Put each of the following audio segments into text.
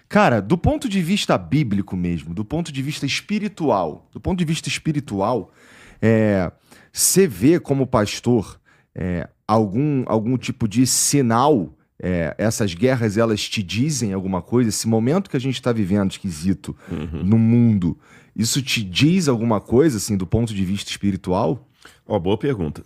Cara, do ponto de vista bíblico mesmo, do ponto de vista espiritual, você vê como pastor algum tipo de sinal? Essas guerras, elas te dizem alguma coisa? Esse momento que a gente está vivendo esquisito no mundo, isso te diz alguma coisa, assim, do ponto de vista espiritual? Boa pergunta.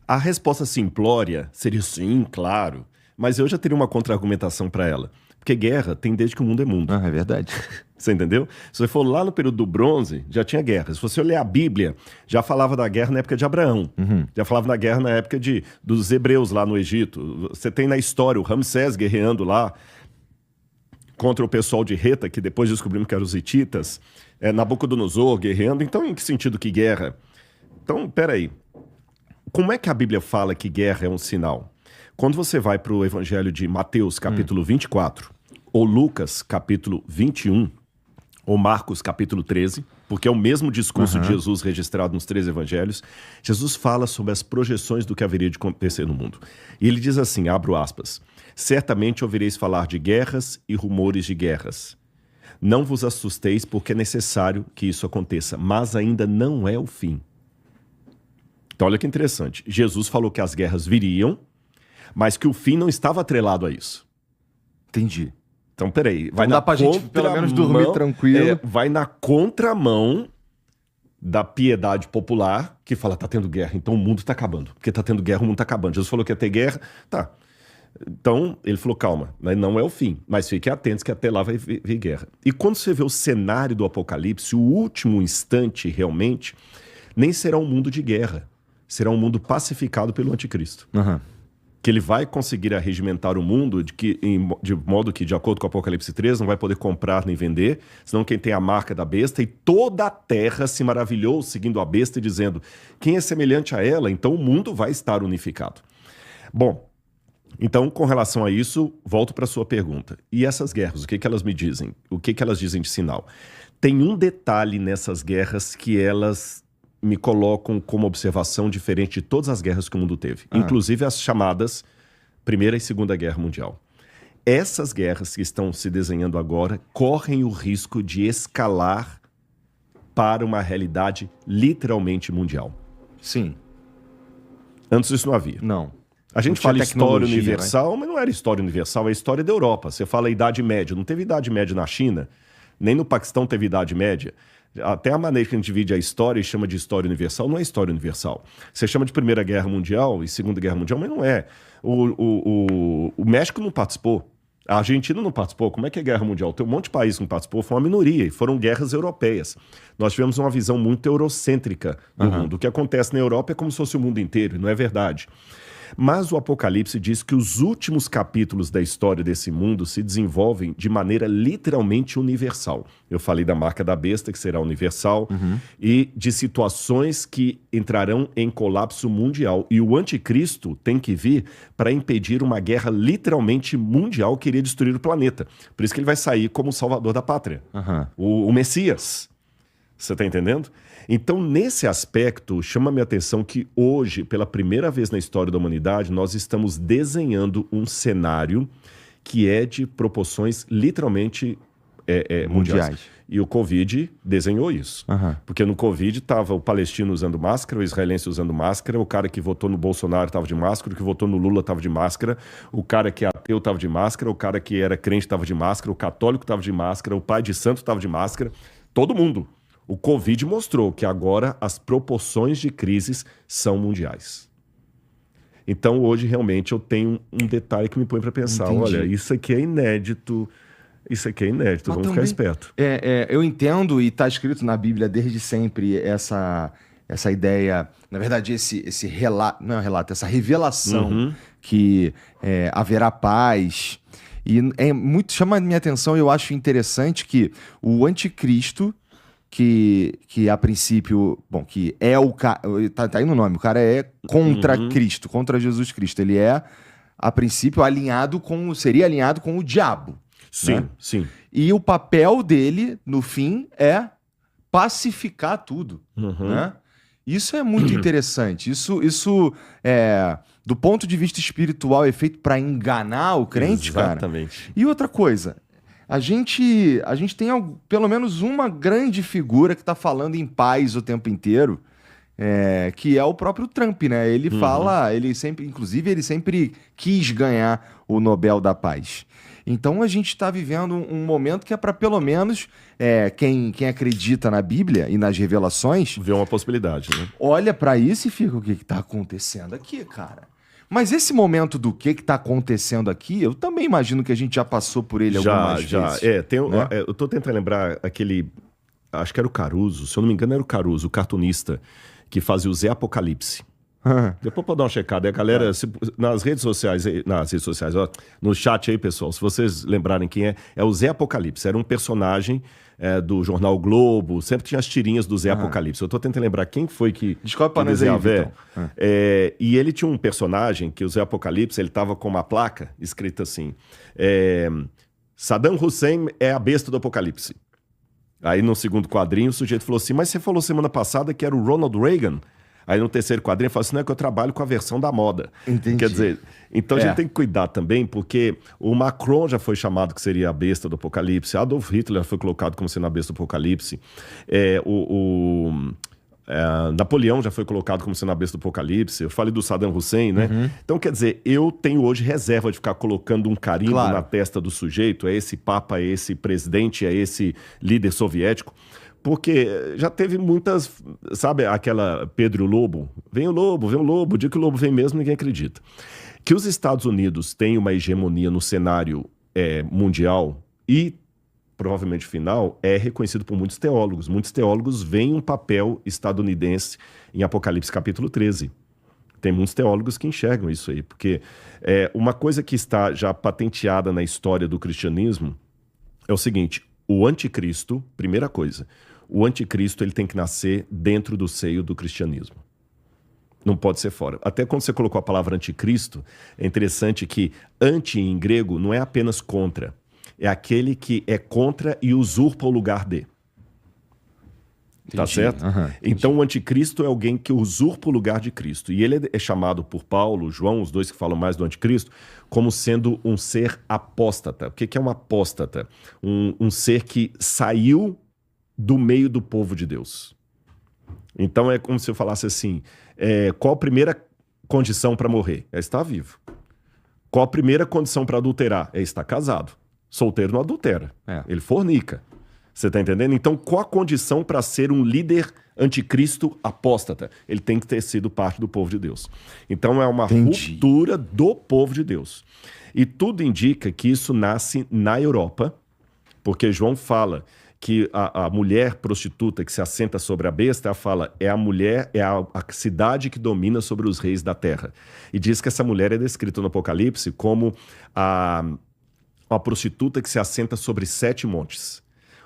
A resposta simplória seria sim, claro, mas eu já teria uma contra-argumentação para ela. Porque guerra tem desde que o mundo é mundo. É verdade. Você entendeu? Se você for lá no período do bronze, já tinha guerra. Se você olhar a Bíblia, já falava da guerra na época de Abraão. Já falava da guerra na época dos hebreus lá no Egito. Você tem na história o Ramsés guerreando lá contra o pessoal de Reta, que depois descobrimos que eram os hititas. Nabucodonosor guerreando. Então, em que sentido que guerra? Então, peraí. Como é que a Bíblia fala que guerra é um sinal? Quando você vai para o Evangelho de Mateus, capítulo 24, ou Lucas, capítulo 21, ou Marcos, capítulo 13, porque é o mesmo discurso de Jesus registrado nos 3 evangelhos, Jesus fala sobre as projeções do que haveria de acontecer no mundo. E ele diz assim, abro aspas, certamente ouvireis falar de guerras e rumores de guerras. Não vos assusteis, porque é necessário que isso aconteça, mas ainda não é o fim. Então olha que interessante, Jesus falou que as guerras viriam, mas que o fim não estava atrelado a isso. Entendi. Então, peraí. Vai dá pra gente, pelo menos, dormir tranquilo. Vai na contramão da piedade popular, que fala, tá tendo guerra, então o mundo tá acabando. Porque tá tendo guerra, o mundo tá acabando. Jesus falou que ia ter guerra, tá. Então, ele falou, calma, não é o fim. Mas fiquem atentos que até lá vai vir guerra. E quando você vê o cenário do Apocalipse, o último instante, realmente, nem será um mundo de guerra. Será um mundo pacificado pelo anticristo. Que ele vai conseguir arregimentar o mundo de modo que, de acordo com o Apocalipse 3, não vai poder comprar nem vender, senão quem tem a marca da besta, e toda a terra se maravilhou seguindo a besta e dizendo, quem é semelhante a ela, então o mundo vai estar unificado. Bom, então com relação a isso, volto para a sua pergunta. E essas guerras, o que elas me dizem? O que elas dizem de sinal? Tem um detalhe nessas guerras que elas me colocam como observação diferente de todas as guerras que o mundo teve. Inclusive as chamadas Primeira e Segunda Guerra Mundial. Essas guerras que estão se desenhando agora correm o risco de escalar para uma realidade literalmente mundial. Sim. Antes isso não havia. Não. A gente fala história universal, mas não era história universal, é história da Europa. Você fala Idade Média. Não teve Idade Média na China, nem no Paquistão teve Idade Média. Até a maneira que a gente divide a história e chama de história universal não é história universal. Você chama de Primeira Guerra Mundial e Segunda Guerra Mundial, mas não é. O México não participou. A Argentina não participou. Como é que é Guerra Mundial? Tem um monte de país que não participou, foi uma minoria, e foram guerras europeias. Nós tivemos uma visão muito eurocêntrica do mundo. O que acontece na Europa é como se fosse o mundo inteiro, e não é verdade. Mas o Apocalipse diz que os últimos capítulos da história desse mundo se desenvolvem de maneira literalmente universal. Eu falei da marca da besta, que será universal, e de situações que entrarão em colapso mundial. E o anticristo tem que vir para impedir uma guerra literalmente mundial que iria destruir o planeta. Por isso que ele vai sair como o salvador da pátria, o Messias. Você está entendendo? Então, nesse aspecto, chama minha atenção que hoje, pela primeira vez na história da humanidade, nós estamos desenhando um cenário que é de proporções literalmente mundiais. E o Covid desenhou isso. Porque no Covid estava o palestino usando máscara, o israelense usando máscara, o cara que votou no Bolsonaro estava de máscara, o que votou no Lula estava de máscara, o cara que é ateu estava de máscara, o cara que era crente estava de máscara, o católico estava de máscara, o pai de santo estava de máscara, todo mundo. O Covid mostrou que agora as proporções de crises são mundiais. Então, hoje, realmente, eu tenho um detalhe que me põe para pensar. Entendi. Olha, isso aqui é inédito. Isso aqui é inédito, mas vamos ficar esperto. Eu entendo, e está escrito na Bíblia desde sempre essa ideia, na verdade, esse relato, não é um relato, essa revelação que haverá paz. E chama a minha atenção, e eu acho interessante que o anticristo, que a princípio, bom, que é o cara, tá aí no nome, o cara é contra Cristo, contra Jesus Cristo. Ele é, a princípio, seria alinhado com o diabo. Sim, né? sim. E o papel dele, no fim, é pacificar tudo, né? Isso é muito interessante. Isso do ponto de vista espiritual, é feito para enganar o crente, Exatamente. cara. E outra coisa, A gente tem pelo menos uma grande figura que está falando em paz o tempo inteiro, que é o próprio Trump, né? Ele fala, ele sempre quis ganhar o Nobel da Paz. Então a gente está vivendo um momento que é para pelo menos quem acredita na Bíblia e nas revelações... Vê uma possibilidade, né? Olha para isso e fica, o que está acontecendo aqui, cara? Mas esse momento do que está acontecendo aqui, eu também imagino que a gente já passou por ele algumas vezes. Né? Eu estou tentando lembrar aquele... Acho que era o Caruso, se eu não me engano era o Caruso, o cartunista, que fazia o Zé Apocalipse. Depois pode dar uma checada. A galera, nas redes sociais, ó, no chat aí, pessoal, se vocês lembrarem quem é o Zé Apocalipse. Era um personagem do jornal Globo, sempre tinha as tirinhas do Zé Apocalipse. Eu tô tentando lembrar quem foi que... Descobre pra nós aí, Vitão. E ele tinha um personagem que o Zé Apocalipse, ele tava com uma placa escrita assim, Saddam Hussein é a besta do Apocalipse. Aí no segundo quadrinho o sujeito falou assim, mas você falou semana passada que era o Ronald Reagan? Aí no terceiro quadrinho ele falou assim, não é que eu trabalho com a versão da moda. Entendi. Quer dizer, então a gente tem que cuidar também, porque o Macron já foi chamado que seria a besta do Apocalipse, Adolf Hitler foi colocado como sendo a besta do Apocalipse, Napoleão já foi colocado como sendo a besta do Apocalipse, eu falei do Saddam Hussein, né? Então, quer dizer, eu tenho hoje reserva de ficar colocando um carimbo na testa do sujeito, é esse papa, é esse presidente, é esse líder soviético, porque já teve muitas, sabe, aquela Pedro e o Lobo, vem o lobo, o dia que o lobo vem mesmo ninguém acredita. Que os Estados Unidos têm uma hegemonia no cenário mundial e provavelmente final, é reconhecido por muitos teólogos. Muitos teólogos veem um papel estadunidense em Apocalipse capítulo 13. Tem muitos teólogos que enxergam isso aí, porque uma coisa que está já patenteada na história do cristianismo é o seguinte, o anticristo, primeira coisa, o anticristo ele tem que nascer dentro do seio do cristianismo. Não pode ser fora. Até quando você colocou a palavra anticristo, é interessante que anti em grego não é apenas contra, é aquele que é contra e usurpa o lugar de. Entendi. Tá certo? Então o anticristo é alguém que usurpa o lugar de Cristo. E ele é chamado por Paulo, João, os dois que falam mais do anticristo, como sendo um ser apóstata. O que é um apóstata? Um ser que saiu do meio do povo de Deus. Então é como se eu falasse assim, qual a primeira condição para morrer? É estar vivo. Qual a primeira condição para adulterar? É estar casado. Solteiro não adultera, ele fornica. Você está entendendo? Então, qual a condição para ser um líder anticristo apóstata? Ele tem que ter sido parte do povo de Deus. Então, é uma ruptura do povo de Deus. E tudo indica que isso nasce na Europa, porque João fala que a mulher prostituta que se assenta sobre a besta, ela fala, é a mulher, é a cidade que domina sobre os reis da terra. E diz que essa mulher é descrita no Apocalipse como uma prostituta que se assenta sobre 7 montes.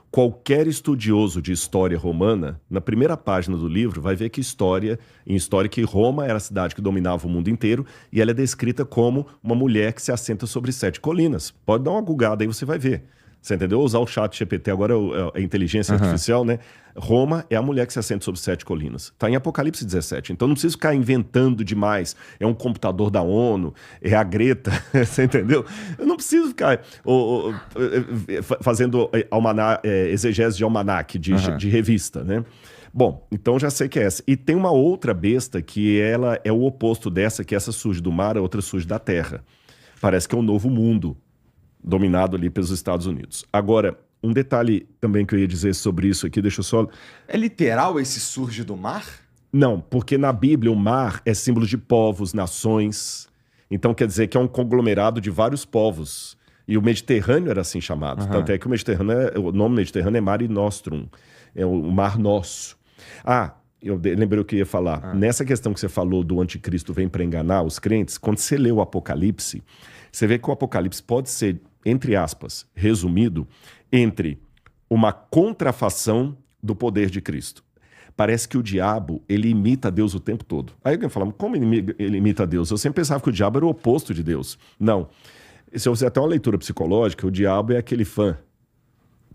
Qualquer estudioso de história romana, na primeira página do livro, vai ver que em história que Roma era a cidade que dominava o mundo inteiro e ela é descrita como uma mulher que se assenta sobre 7 colinas. Pode dar uma googada aí, você vai ver. Você entendeu? Usar o chat GPT agora é a inteligência artificial, né? Roma é a mulher que se assenta sobre 7 colinas. Está em Apocalipse 17. Então não precisa ficar inventando demais. É um computador da ONU, é a Greta, você entendeu? Eu não preciso ficar fazendo exegese de almanaque, de revista, né? Bom, então já sei que é essa. E tem uma outra besta que ela é o oposto dessa, que essa surge do mar, a outra surge da terra. Parece que é um novo mundo dominado ali pelos Estados Unidos. Agora, um detalhe também que eu ia dizer sobre isso aqui, deixa eu só... É literal esse surge do mar? Não, porque na Bíblia o mar é símbolo de povos, nações. Então quer dizer que é um conglomerado de vários povos. E o Mediterrâneo era assim chamado. Tanto é que o nome Mediterrâneo é Mare Nostrum. É o mar nosso. Eu lembrei o que eu ia falar. Nessa questão que você falou do anticristo vem para enganar os crentes, quando você lê o Apocalipse, você vê que o Apocalipse pode ser, entre aspas, resumido entre uma contrafação do poder de Cristo. Parece que o diabo, ele imita Deus o tempo todo. Aí alguém fala, como ele imita Deus? Eu sempre pensava que o diabo era o oposto de Deus. Não. Se eu fizer até uma leitura psicológica, o diabo é aquele fã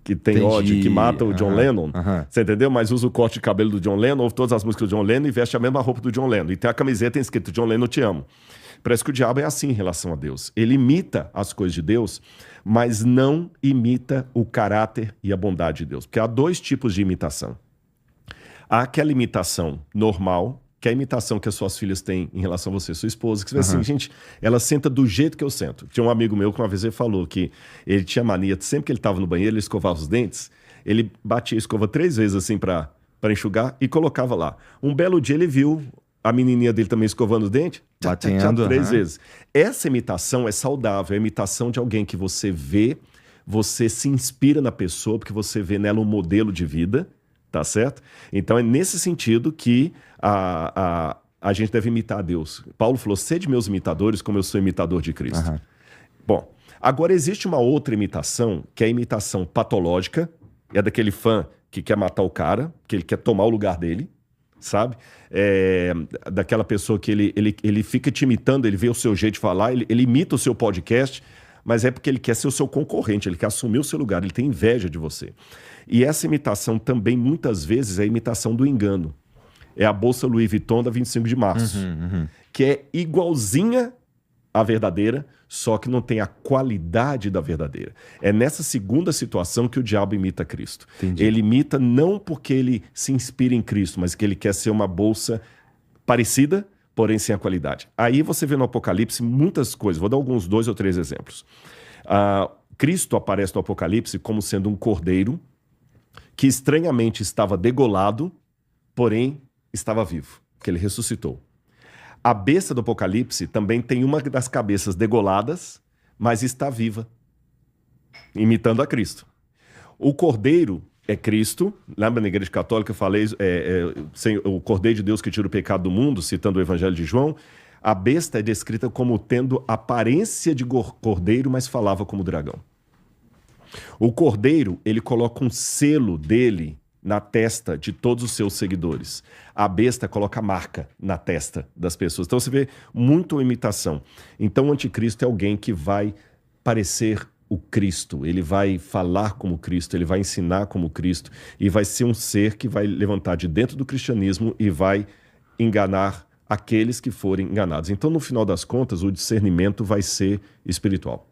que tem ódio, que mata o John Lennon, você entendeu? Mas usa o corte de cabelo do John Lennon, ouve todas as músicas do John Lennon e veste a mesma roupa do John Lennon. E tem a camiseta escrito John Lennon, te amo. Parece que o diabo é assim em relação a Deus. Ele imita as coisas de Deus, mas não imita o caráter e a bondade de Deus. Porque há dois tipos de imitação. Há aquela imitação normal, que é a imitação que as suas filhas têm em relação a você, sua esposa, que você vê assim, gente, ela senta do jeito que eu sento. Tinha um amigo meu que uma vez ele falou que ele tinha mania, sempre que ele estava no banheiro, ele escovava os dentes, ele batia a escova 3 vezes assim para enxugar e colocava lá. Um belo dia ele viu a menininha dele também escovando os dentes, batendo 3 vezes. Essa imitação é saudável, é a imitação de alguém que você vê, você se inspira na pessoa, porque você vê nela um modelo de vida, tá certo? Então é nesse sentido que a gente deve imitar a Deus. Paulo falou, sede meus imitadores como eu sou imitador de Cristo. Bom, agora existe uma outra imitação, que é a imitação patológica, é daquele fã que quer matar o cara, que ele quer tomar o lugar dele, sabe? É daquela pessoa que ele fica te imitando, ele vê o seu jeito de falar, ele imita o seu podcast, mas é porque ele quer ser o seu concorrente, ele quer assumir o seu lugar, ele tem inveja de você. E essa imitação também, muitas vezes, é a imitação do engano. É a bolsa Louis Vuitton da 25 de março, que é igualzinha à verdadeira, só que não tem a qualidade da verdadeira. É nessa segunda situação que o diabo imita Cristo. Entendi. Ele imita não porque ele se inspira em Cristo, mas que ele quer ser uma bolsa parecida, porém sem a qualidade. Aí você vê no Apocalipse muitas coisas. Vou dar alguns 2 ou 3 exemplos. Cristo aparece no Apocalipse como sendo um cordeiro que estranhamente estava degolado, porém estava vivo, que ele ressuscitou. A besta do Apocalipse também tem uma das cabeças degoladas, mas está viva, imitando a Cristo. O cordeiro é Cristo, lembra na Igreja Católica eu falei, o cordeiro de Deus que tira o pecado do mundo, citando o Evangelho de João. A besta é descrita como tendo aparência de cordeiro, mas falava como dragão. O cordeiro, ele coloca um selo dele na testa de todos os seus seguidores. A besta coloca a marca na testa das pessoas. Então você vê muito imitação. Então o anticristo é alguém que vai parecer o Cristo, ele vai falar como Cristo, ele vai ensinar como Cristo e vai ser um ser que vai levantar de dentro do cristianismo e vai enganar aqueles que forem enganados. Então, no final das contas, o discernimento vai ser espiritual.